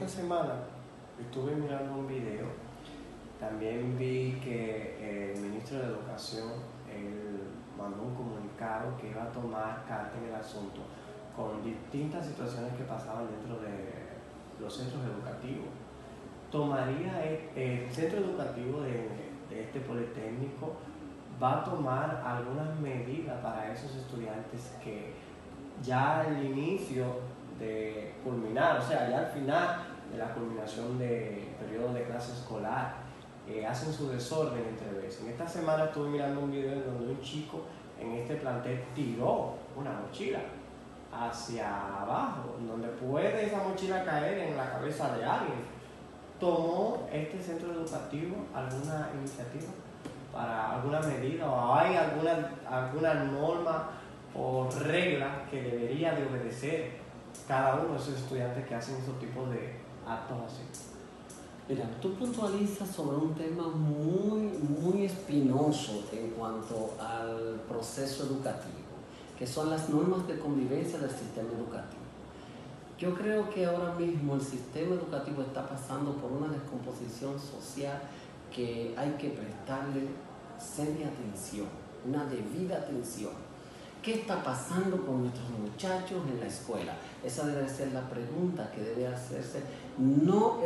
esta semana estuve mirando un video, también vi que el ministro de Educación él mandó un comunicado que iba a tomar carta en el asunto con distintas situaciones que pasaban dentro de los centros educativos. Tomaría el centro educativo de este Politécnico, va a tomar algunas medidas para esos estudiantes que ya al inicio de culminar, o sea, ya al final de la culminación del periodo de clase escolar, hacen su desorden entre veces. En esta semana estuve mirando un video en donde un chico en este plantel tiró una mochila hacia abajo, donde puede esa mochila caer en la cabeza de alguien. ¿Tomó este centro educativo alguna iniciativa para alguna medida o hay alguna norma o regla que debería de obedecer cada uno de esos estudiantes que hacen esos tipos de actos así? Mira, tú puntualizas sobre un tema muy espinoso en cuanto al proceso educativo, que son las normas de convivencia del sistema educativo. Yo creo que ahora mismo el sistema educativo está pasando por una descomposición social que hay que prestarle seria atención, una debida atención. ¿Qué está pasando con nuestros muchachos en la escuela? Esa debe ser la pregunta que debe hacerse no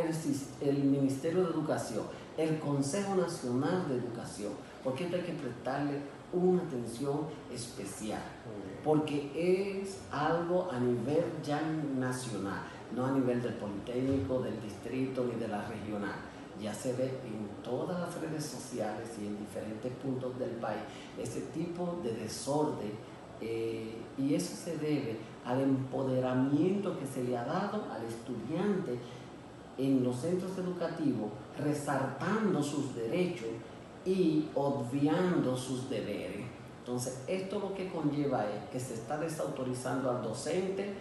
el Ministerio de Educación, el Consejo Nacional de Educación, porque esto hay que prestarle una atención especial, porque es algo a nivel ya nacional, no a nivel del Politécnico, del distrito ni de la regional. Ya se ve en todas las redes sociales y en diferentes puntos del país ese tipo de desorden, y eso se debe al empoderamiento que se le ha dado al estudiante en los centros educativos, resaltando sus derechos y obviando sus deberes. Entonces, esto lo que conlleva es que se está desautorizando al docente,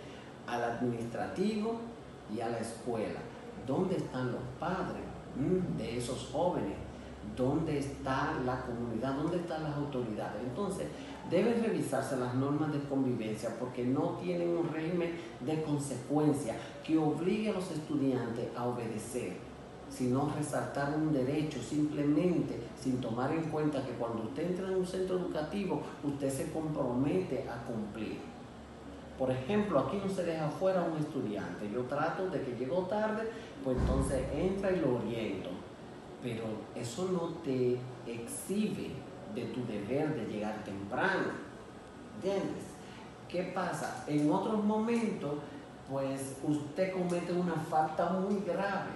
al administrativo y a la escuela. ¿Dónde están los padres de esos jóvenes? ¿Dónde está la comunidad? ¿Dónde están las autoridades? Entonces, deben revisarse las normas de convivencia porque no tienen un régimen de consecuencia que obligue a los estudiantes a obedecer, sino resaltar un derecho simplemente sin tomar en cuenta que cuando usted entra en un centro educativo, usted se compromete a cumplir. Por ejemplo, aquí no se deja fuera a un estudiante. Yo trato de que llegó tarde, pues entonces entra y lo oriento. Pero eso no te exhibe de tu deber de llegar temprano. ¿Entiendes? ¿Qué pasa? En otros momentos, pues usted comete una falta muy grave.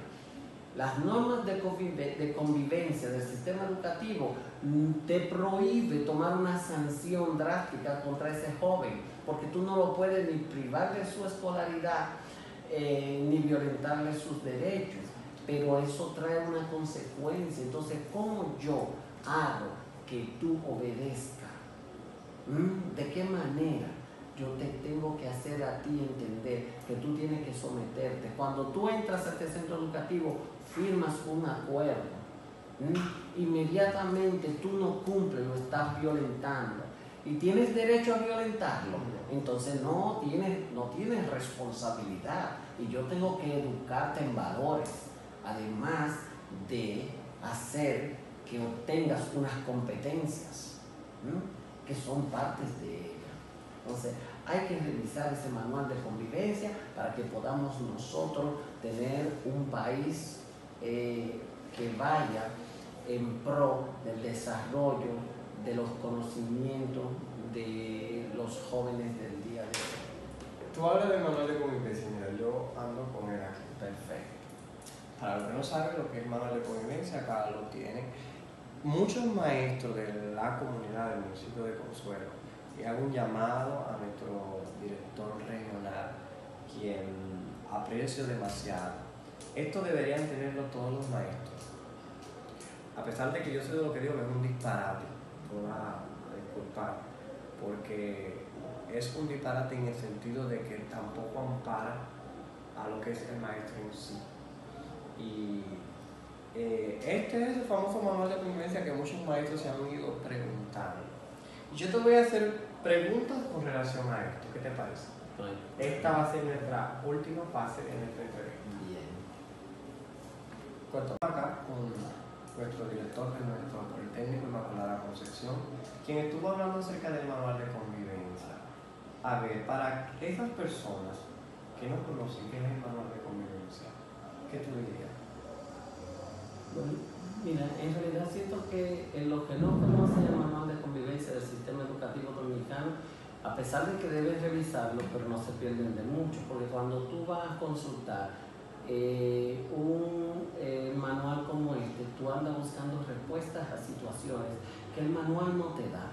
Las normas de convivencia del sistema educativo te prohíbe tomar una sanción drástica contra ese joven, porque tú no lo puedes ni privar de su escolaridad, ni violentarle sus derechos, pero eso trae una consecuencia. Entonces, ¿cómo yo hago que tú obedezcas? ¿De qué manera yo te tengo que hacer a ti entender que tú tienes que someterte? Cuando tú entras a este centro educativo, firmas un acuerdo. Inmediatamente tú no cumples, lo estás violentando. Y tienes derecho a violentarlo. Entonces no tienes responsabilidad. Y yo tengo que educarte en valores, además de hacer que obtengas unas competencias que son partes de ella. Entonces hay que revisar ese manual de convivencia para que podamos nosotros tener un país que vaya en pro del desarrollo de los conocimientos de los jóvenes del día de hoy. Tú hablas del manual de convivencia, mira, yo ando con él aquí. Perfecto. Para los que no saben lo que es el manual de convivencia, acá lo tienen muchos maestros de la comunidad del municipio de Consuelo. Y hago un llamado a nuestro director regional, quien aprecio demasiado. Esto deberían tenerlo todos los maestros. A pesar de que yo sé de lo que digo, que es un disparate, me van a disculpar, porque es un disparate en el sentido de que tampoco ampara a lo que es el maestro en sí. Y este es el famoso manual de convivencia que muchos maestros se han ido preguntando. Yo te voy a hacer preguntas con relación a esto. ¿Qué te parece? Bueno. Esta va a ser nuestra última fase en nuestra entrevista. Bien. con nuestro director de nuestro Politécnico Inmaculada Concepción, quien estuvo hablando acerca del manual de convivencia. A ver, para esas personas que no conocen qué es el manual de convivencia, ¿qué tú dirías? Bueno, mira, en realidad siento que en los que no conocen el manual de convivencia del sistema educativo dominicano, a pesar de que deben revisarlo, pero no se pierden de mucho, porque cuando tú vas a consultar un manual como este, tú andas buscando respuestas a situaciones que el manual no te da.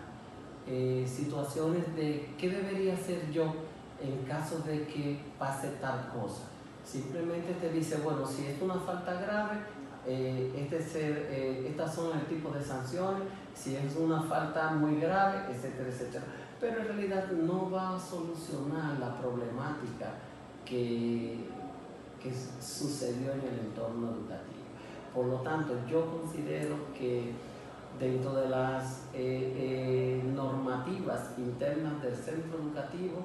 Situaciones de qué debería hacer yo en caso de que pase tal cosa. Simplemente te dice, bueno, si es una falta grave, estas son el tipo de sanciones, si es una falta muy grave, etcétera, etcétera. Pero en realidad no va a solucionar la problemática que sucedió en el entorno educativo. Por lo tanto, yo considero que dentro de las normativas internas del centro educativo,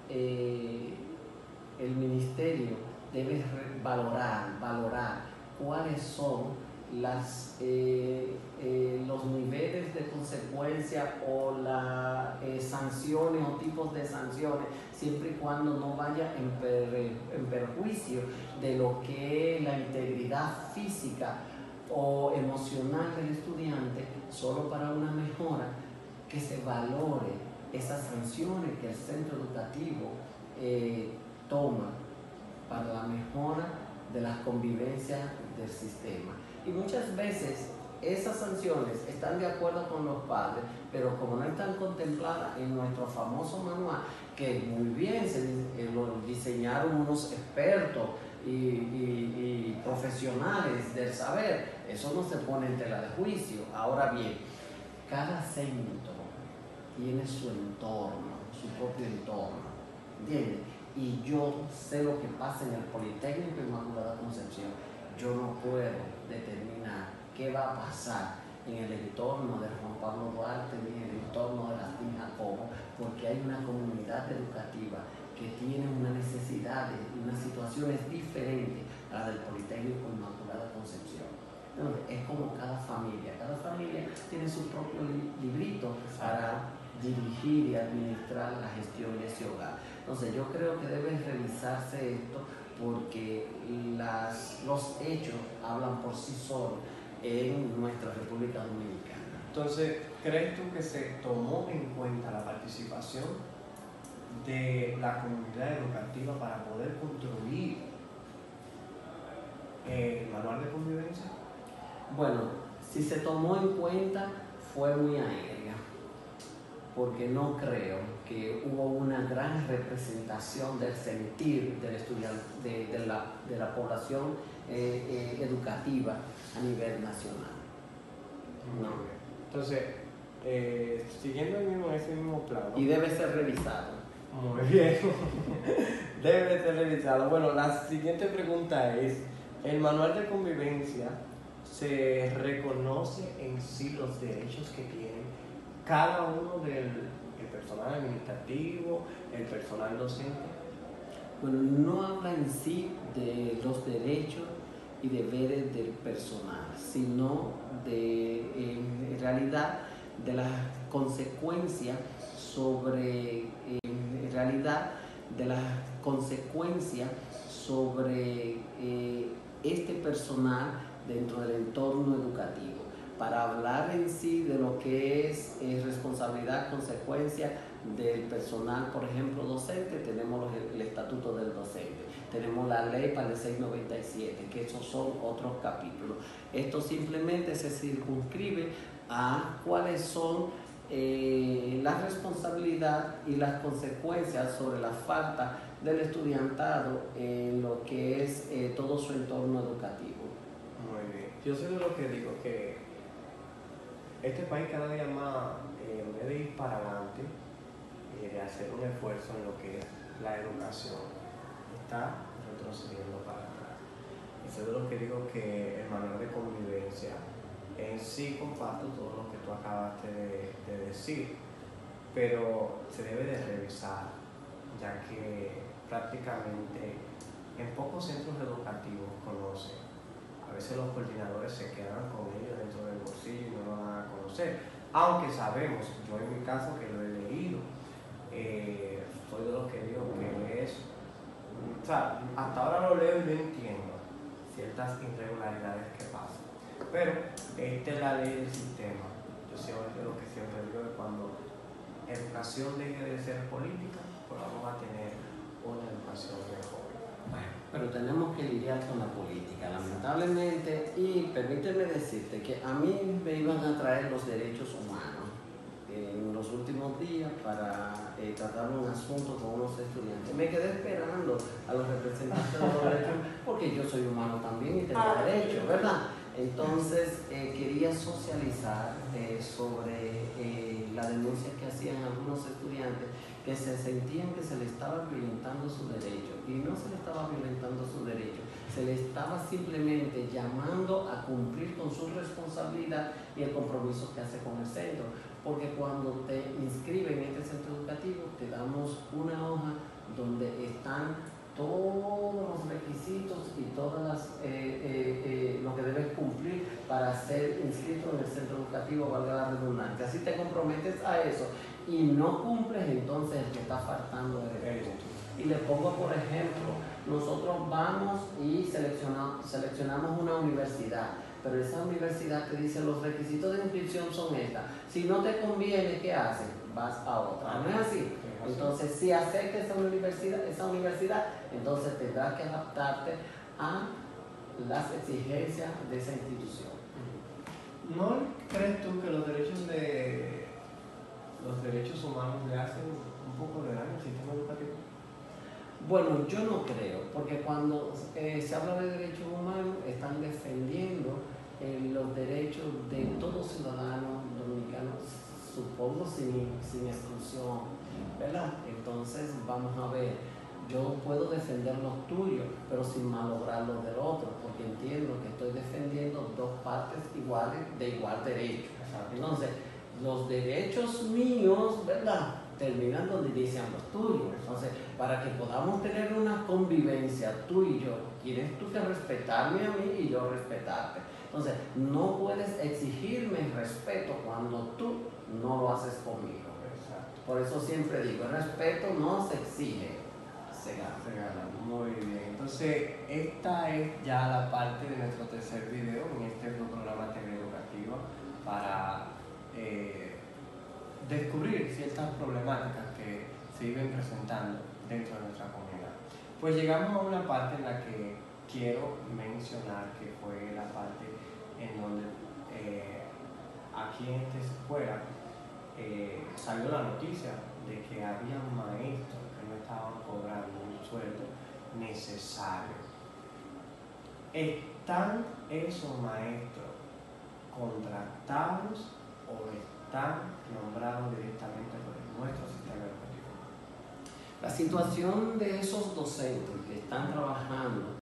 el ministerio debe valorar cuáles son los niveles de consecuencia o las sanciones o tipos de sanciones, siempre y cuando no vaya en perjuicio de lo que es la integridad física o emocional del estudiante, solo para una mejora, que se valore esas sanciones que el centro educativo toma para la mejora de las convivencias del sistema. Y muchas veces esas sanciones están de acuerdo con los padres, pero como no están contempladas en nuestro famoso manual, que muy bien lo diseñaron unos expertos y profesionales del saber, eso no se pone en tela de juicio. Ahora bien, cada centro tiene su entorno, su propio entorno, ¿entiendes? Y yo sé lo que pasa en el Politécnico Inmaculada Concepción. Yo no puedo determinar qué va a pasar en el entorno de Juan Pablo Duarte ni en el entorno de las Tin Jacobo, porque hay una comunidad educativa que tiene unas necesidades y unas situaciones diferentes a las del Politécnico Inmaculada Concepción. Entonces, es como cada familia tiene su propio librito para dirigir y administrar la gestión de ese hogar. Entonces yo creo que debe revisarse esto, porque los hechos hablan por sí solos en nuestra República Dominicana. Entonces, ¿crees tú que se tomó en cuenta la participación de la comunidad educativa para poder construir el manual de convivencia? Bueno, si se tomó en cuenta fue muy aérea, porque no creo que hubo una gran representación del sentir del estudiante, de la población educativa a nivel nacional. No. Entonces, siguiendo ese mismo plano. Y debe ser revisado. Muy bien. Debe ser revisado. Bueno, la siguiente pregunta es, ¿el manual de convivencia se reconoce en sí los derechos que tiene cada uno del personal administrativo, el personal docente? Bueno, no habla en sí de los derechos y deberes del personal, sino en realidad de las consecuencias sobre este personal dentro del entorno educativo. Para hablar en sí de lo que es responsabilidad, consecuencia del personal, por ejemplo, docente, tenemos el Estatuto del Docente, tenemos la ley para el 697, que esos son otros capítulos. Esto simplemente se circunscribe a cuáles son la responsabilidad y las consecuencias sobre la falta del estudiantado en lo que es todo su entorno educativo. Muy bien. Yo soy de lo que digo que este país cada día más, en vez de ir para adelante, de hacer un esfuerzo en lo que es la educación, está retrocediendo para atrás. Y soy de lo que digo que el manual de convivencia, en sí comparto todo lo que tú acabaste de decir, pero se debe de revisar, ya que prácticamente en pocos centros educativos conocen. A veces los coordinadores se quedan con ellos dentro del bolsillo y no lo van a conocer. Aunque sabemos, yo en mi caso que lo he leído, soy de los que digo que es, o sea, hasta ahora lo leo y no entiendo ciertas irregularidades que pasan. Pero esta es la ley del sistema. Yo siempre lo que siempre digo es cuando educación deje de ser política, pues vamos a tener una educación mejor. Bueno, pero tenemos que lidiar con la política, lamentablemente, y permíteme decirte que a mí me iban a traer los derechos humanos en los últimos días para tratar un asunto con unos estudiantes. Me quedé esperando a los representantes de los derechos porque yo soy humano también y tengo derechos, ¿verdad? Entonces quería socializar sobre la denuncia que hacían algunos estudiantes que se sentían que se les estaba violentando su derecho, y no se les estaba violentando su derecho, se les estaba simplemente llamando a cumplir con su responsabilidad y el compromiso que hace con el centro, porque cuando te inscriben en este centro educativo te damos una hoja donde están todos los requisitos y todas lo que debes cumplir para ser inscrito en el centro educativo, valga la redundancia. Si te comprometes a eso y no cumples, entonces el que está faltando eres tú. Y le pongo por ejemplo, nosotros vamos y seleccionamos una universidad, pero esa universidad te dice los requisitos de inscripción son estas. Si no te conviene, ¿qué haces? Vas a otra. ¿No es así? Entonces, si aceptas esa universidad, entonces tendrás que adaptarte a las exigencias de esa institución. ¿No crees tú que los derechos humanos le hacen un poco de daño al sistema educativo? Bueno, yo no creo, porque cuando se habla de derechos humanos, están defendiendo los derechos de todo ciudadano dominicano, supongo sin exclusión, ¿verdad? Entonces, vamos a ver, yo puedo defender los tuyos, pero sin malograr los del otro, porque entiendo que estoy defendiendo dos partes iguales de igual derecho. Exacto. Entonces, los derechos míos, ¿verdad?, terminan donde inician los tuyos. Entonces, para que podamos tener una convivencia tú y yo, tienes tú que respetarme a mí y yo respetarte. Entonces, no puedes exigirme respeto cuando tú no lo haces conmigo. Exacto. Por eso siempre digo, el respeto no se exige, se gana. Se gana. Muy bien. Entonces, esta es ya la parte de nuestro tercer video en este programa TV educativo para descubrir ciertas problemáticas que se viven presentando dentro de nuestra comunidad. Pues llegamos a una parte en la que quiero mencionar que fue la parte en donde aquí en esta escuela salió la noticia de que había maestros que no estaban cobrando un sueldo necesario. ¿Están esos maestros contratados o están nombrados directamente por nuestro sistema educativo? La situación de esos docentes que están trabajando